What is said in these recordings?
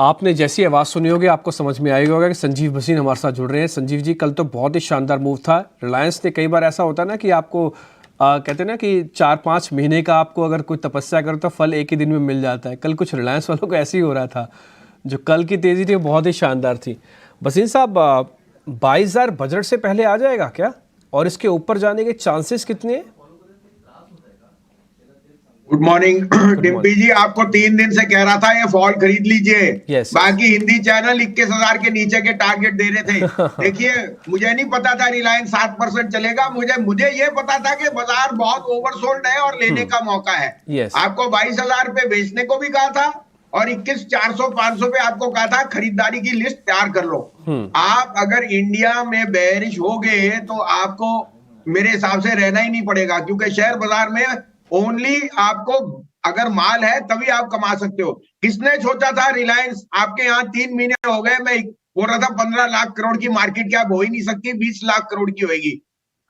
आपने जैसी आवाज़ सुनी होगी आपको समझ में आएगा होगा कि संजीव भसीन हमारे साथ जुड़ रहे हैं। संजीव जी, कल तो बहुत ही शानदार मूव था रिलायंस ने। कई बार ऐसा होता है ना कि आपको कहते हैं ना कि 4-5 महीने का आपको अगर कोई तपस्या करो तो फल एक ही दिन में मिल जाता है। कल कुछ रिलायंस वालों को ऐसे ही हो रहा था। जो कल की तेज़ी थी वो बहुत ही शानदार थी। भसीन साहब, 22,000 बजट से पहले आ जाएगा क्या, और इसके ऊपर जाने के चांसेस कितने हैं? गुड मॉर्निंग डिम्पी जी, आपको 3 दिन से कह रहा था ये फॉल खरीद लीजिए। Yes. बाकी हिंदी चैनल 21,000 के नीचे के टारगेट दे रहे थे। देखिए, मुझे नहीं पता था रिलायंस 7% चलेगा। मुझे ये पता था कि बाजार बहुत ओवरसोल्ड है और लेने का मौका है। Yes. आपको 22,000 पे बेचने को भी कहा था और 21,400-500 पे आपको कहा था खरीदारी की लिस्ट तैयार कर लो। आप अगर इंडिया में बेरिश हो गए तो आपको मेरे हिसाब से रहना ही नहीं पड़ेगा, क्योंकि शेयर बाजार में ओनली आपको अगर माल है तभी आप कमा सकते हो। किसने सोचा था रिलायंस, आपके यहाँ 3 महीने हो गए मैं बोल रहा था 15 लाख करोड़ की मार्केट कैप हो ही नहीं सकती, 20 लाख करोड़ की होगी।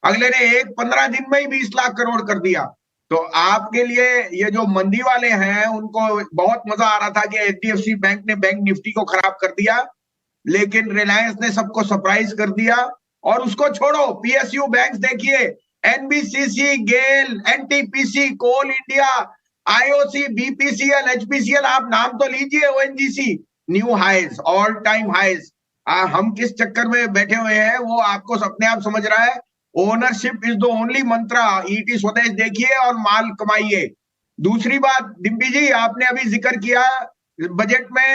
अगले ने 15 दिन में ही 20 लाख करोड़ कर दिया। तो आपके लिए ये जो मंदी वाले हैं उनको बहुत मजा आ रहा था कि एचडीएफसी बैंक ने बैंक निफ्टी को खराब कर दिया, लेकिन रिलायंस ने सबको सरप्राइज कर दिया। और उसको छोड़ो, पीएसयू बैंक देखिए, NBCC, GAIL, NTPC, Coal India, IOC, BPCL, HPCL, आप नाम तो लीजिए, ONGC, new highs, all time highs. हम किस चक्कर में बैठे हुए हैं वो आपको अपने आप समझ रहा है। Ownership is the only Mantra. ET स्वदेश देखिए और माल कमाइए। दूसरी बात डिम्पी जी, आपने अभी जिक्र किया बजट में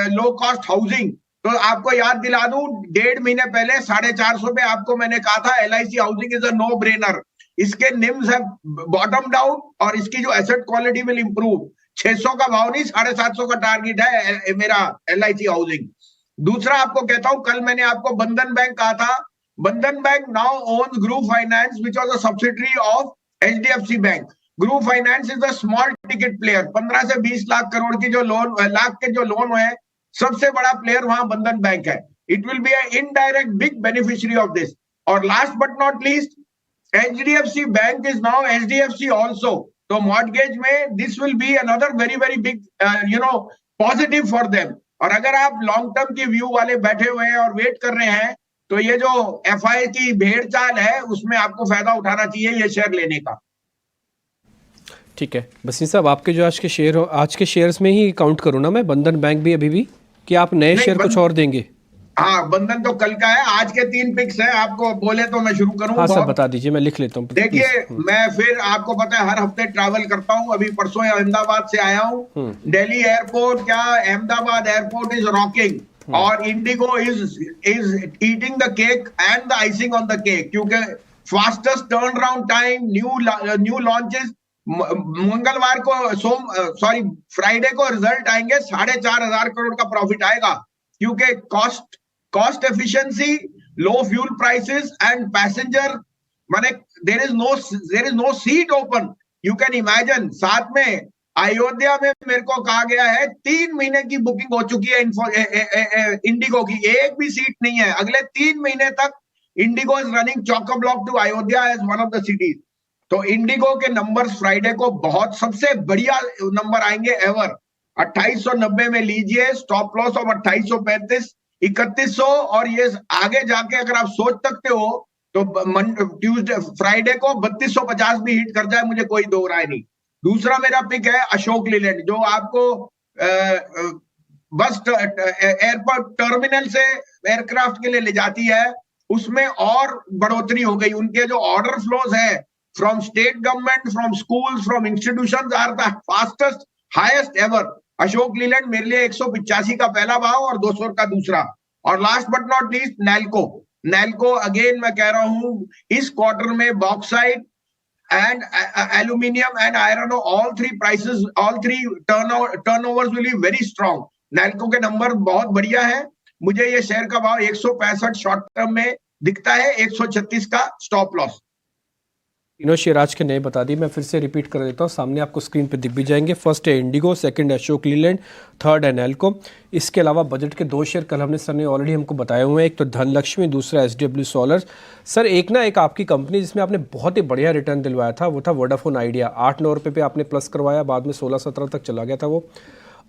लो कॉस्ट हाउसिंग, तो आपको याद दिला दूं, 1.5 महीने पहले 450 पे आपको मैंने कहा था LIC housing is a no brainer. इसके निम्स है बॉटम डाउन और इसकी जो एसेट क्वालिटी विल इंप्रूव। 600 का भाव नहीं, 750 का टारगेट है मेरा एलआईसी हाउसिंग। दूसरा आपको कहता हूं, कल मैंने आपको बंधन बैंक कहा था। Bandhan bank now owns group finance which was a subsidiary of HDFC bank. Group finance is a small ticket player. 15 से 20 लाख करोड़ की जो लोन, लाख के जो लोन है, सबसे बड़ा प्लेयर वहां बंधन बैंक है। It will be an indirect big beneficiary of this. और last but not least, HDFC bank is now HDFC also. तो मॉर्टगेज में this will be another very very big positive for them. और अगर आप long term की view वाले बैठे हुए हैं और वेट कर रहे हैं, तो ये जो एफआई की भेड़ चाल है उसमें आपको फायदा उठाना चाहिए ये शेयर लेने का। ठीक है भसीन साहब, आपके जो आज के शेयर हो, आज के शेयर्स में ही काउंट करूँ ना मैं बंधन बैंक भी अभी भी, कि आप नए शेयर कुछ और देंगे? हाँ, बंधन तो कल का है। आज के 3 पिक्स हैं, आपको बोले तो मैं शुरू करूं। हाँ सर, बता दीजिए, मैं लिख लेता हूँ। देखिए, मैं फिर आपको पता है हर हफ्ते ट्रैवल करता हूं। अभी परसों अहमदाबाद से आया हूं। दिल्ली एयरपोर्ट क्या, अहमदाबाद एयरपोर्ट इज रॉकिंग और IndiGo is eating the cake and the icing on the cake, क्योंकि fastest turn around time, new launches. मंगलवार को फ्राइडे को रिजल्ट आएंगे, 4,500 करोड़ का प्रॉफिट आएगा, क्योंकि cost efficiency, low fuel prices and passenger, माने there is no seat open. You can imagine. साथ में अयोध्या में मेरे को कहा गया है 3 महीने की बुकिंग हो चुकी है इंडिगो की, एक भी सीट नहीं है। अगले 3 महीने तक IndiGo is running chock block to Ayodhya as one of the cities. तो इंडिगो के नंबर्स फ्राइडे को बहुत सबसे बढ़िया नंबर आएंगे एवर। 2890 में लीजिए, स्टॉप लॉस ऑफ 2835, 3100। और ये आगे जाके अगर आप सोच सकते हो तो ट्यूसडे फ्राइडे को 3250 भी हिट कर जाए, मुझे कोई दो राय नहीं। दूसरा मेरा पिक है अशोक लीलैंड, जो आपको बस एयरपोर्ट टर्मिनल से एयरक्राफ्ट के लिए ले जाती है। उसमें और बढ़ोतरी हो गई। उनके जो ऑर्डर फ्लोज है from state government, from schools, from institutions are the fastest, highest ever. Ashok Leyland मेरे लिए 185 का पहला भाव और 200 का दूसरा। और last but not least NALCO again मैं कह रहा हूं, इस क्वार्टर में bauxite and aluminium and iron, all three turnovers will be very strong. NALCO के नंबर बहुत बढ़िया है। मुझे ये शेयर का भाव 165 शॉर्ट टर्म में दिखता है, 136 का स्टॉप लॉस। तीनों शेयर आज के नए बता दिए, मैं फिर से रिपीट कर देता हूँ, सामने आपको स्क्रीन पे दिख भी जाएंगे। फर्स्ट है इंडिगो, सेकंड है अशोक लीलैंड, थर्ड है नैल्को। इसके अलावा बजट के 2 शेयर कल हमने सर ने ऑलरेडी हमको बताए हुए हैं, एक तो धनलक्ष्मी, दूसरा एसडब्ल्यू सोलर। सर एक आपकी कंपनी जिसमें आपने बहुत ही बढ़िया रिटर्न दिलवाया था वो था वोडाफोन आइडिया। 8-9 रुपये पे आपने प्लस करवाया, बाद में 16-17 तक चला गया था वो।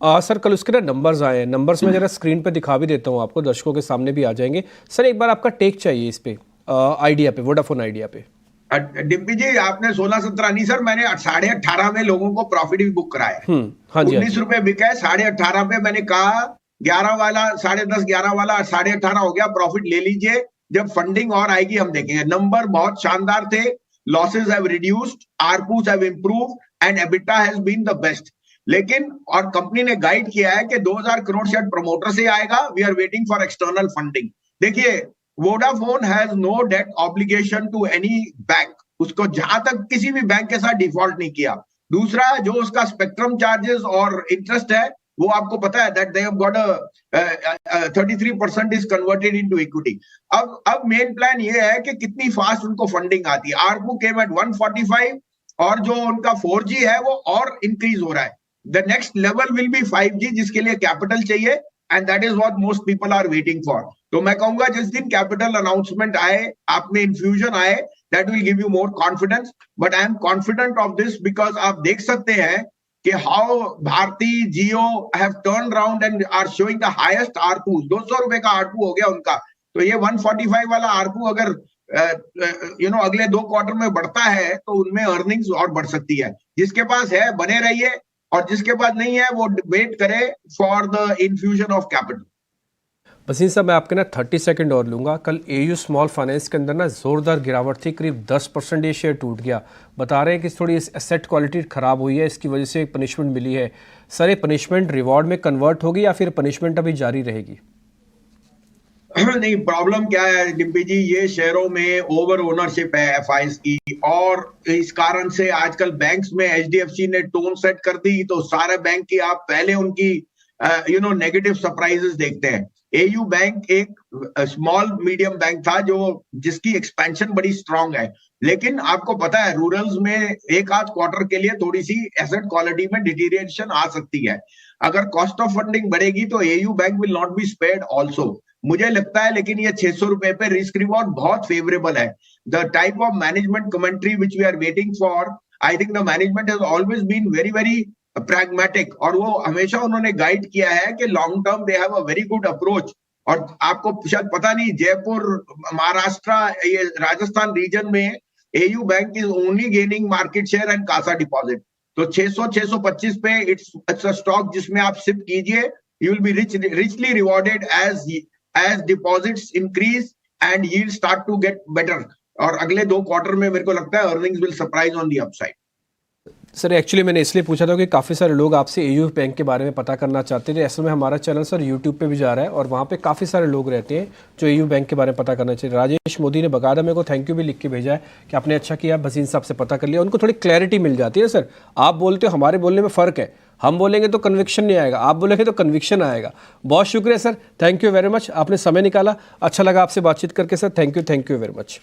सर कल उसके ना नंबर्स आए हैं, नंबर्स में जरा स्क्रीन पे दिखा भी देता हूँ आपको, दर्शकों के सामने भी आ जाएंगे। सर एक बार आपका टेक चाहिए इस पे, आइडिया पे, वोडाफोन आइडिया पे। डिम्पी जी, आपने 16-17 नहीं सर, मैंने 18.5 में लोगों को प्रॉफिट भी बुक कराया है। हाँ जी, 19 रुपए बिका है, 18.5 पे मैंने कहा 11 वाला 10.5 11 वाला 18.5 हो गया, प्रॉफिट ले लीजिए, जब फंडिंग और आएगी हम देखेंगे। नंबर बहुत शानदार थे, losses have reduced, ARPUs have improved and EBITDA has been the best. लेकिन और कंपनी ने गाइड किया है कि 2000 करोड़ शायद प्रमोटर से आएगा, we are waiting for external funding. देखिए, Vodafone has no debt obligation to any bank, उसको जहां तक किसी भी बैंक के साथ डिफॉल्ट नहीं किया। दूसरा, जो उसका स्पेक्ट्रम चार्जेस और इंटरेस्ट है वो आपको पता है that they have got 33% is converted into equity. अब मेन प्लान ये है कि कितनी फास्ट उनको फंडिंग आती है। आरपू केम एट 145 और जो उनका 4G है वो और इंक्रीज हो रहा है। The next level will be 5G, जिसके लिए कैपिटल चाहिए, and that is what most people are waiting for. तो मैं कहूंगा जिस दिन कैपिटल अनाउंसमेंट आए, आप में इन्फ्यूजन आए, that will give you more confidence. But I am confident of this because आप देख सकते हैं कि how Bharti, Jio have turn around and are showing the highest ARPU. 200 रुपए का आरपू हो गया उनका। तो ये 145 वाला आरपू अगर अगले 2 क्वार्टर में बढ़ता है तो उनमें अर्निंग्स और बढ़ सकती है। जिसके पास है बने रहिए, और जिसके पास नहीं है वो वेट करे for the infusion of capital. Wasim साहब, मैं आपके ना 30 सेकंड और लूँगा। कल एयू स्मॉल फाइनेंस के अंदर ना ज़ोरदार गिरावट थी, करीब 10% ये शेयर टूट गया। बता रहे हैं कि थोड़ी एसेट क्वालिटी ख़राब हुई है, इसकी वजह से पनिशमेंट मिली है। सर ये पनिशमेंट रिवॉर्ड में कन्वर्ट होगी या फिर पनिशमेंट अभी जारी रहेगी? नहीं, प्रॉब्लम क्या है डिम्पी जी, ये शेयरों में ओवर ओनरशिप है एफआईज की, और इस कारण से आजकल बैंक्स में एचडीएफसी ने टोन सेट कर दी, तो सारे बैंक की आप पहले उनकी नेगेटिव सरप्राइजेस देखते हैं। एयू बैंक एक स्मॉल मीडियम बैंक था जो जिसकी एक्सपेंशन बड़ी स्ट्रांग है, लेकिन आपको पता है रूरल्स में एक आध क्वार्टर के लिए थोड़ी सी एसेट क्वालिटी में डिटीरिएशन आ सकती है। अगर कॉस्ट ऑफ फंडिंग बढ़ेगी तो AU bank will not be spared also, मुझे लगता है। लेकिन ये 600 रुपए पे रिस्क रिवॉर्ड बहुत फेवरेबल है। The type of management commentary which we are waiting for, I think the management has always been very very pragmatic, और वो हमेशा उन्होंने गाइड किया है कि long term they have a very good approach. और आपको शायद पता नहीं, जयपुर, महाराष्ट्र, ये राजस्थान रीजन में AU bank is only gaining market share and Kasa deposit. तो 600-625 पे इट्स अ स्टॉक जिसमें आप सिप कीजिए, you will be richly rewarded as deposits increase and yields start to get better। और अगले 2 क्वार्टर में मेरे को लगता है earnings will surprise on the upside. Sir actually मैंने इसलिए पूछा था कि काफ़ी सारे लोग आपसे एयू बैंक के बारे में पता करना चाहते थे। असल में हमारा चैनल सर यूट्यूब पे भी जा रहा है और वहाँ पे काफ़ी सारे लोग रहते हैं जो एयू बैंक के बारे में पता करना चाहिए। राजेश मोदी ने बकायदा मेरे को थैंक यू भी लिख के भेजा है कि आपने अच्छा किया, भसीन साहब से पता कर लिया। उनको थोड़ी क्लैरिटी मिल जाती है। सर आप बोलते हो, हमारे बोलने में फ़र्क है, हम बोलेंगे तो कन्विक्शन नहीं आएगा, आप बोलेंगे तो कन्विक्शन आएगा। बहुत शुक्रिया sir, thank you very much, आपने समय निकाला, अच्छा लगा आपसे बातचीत करके sir, thank you very much.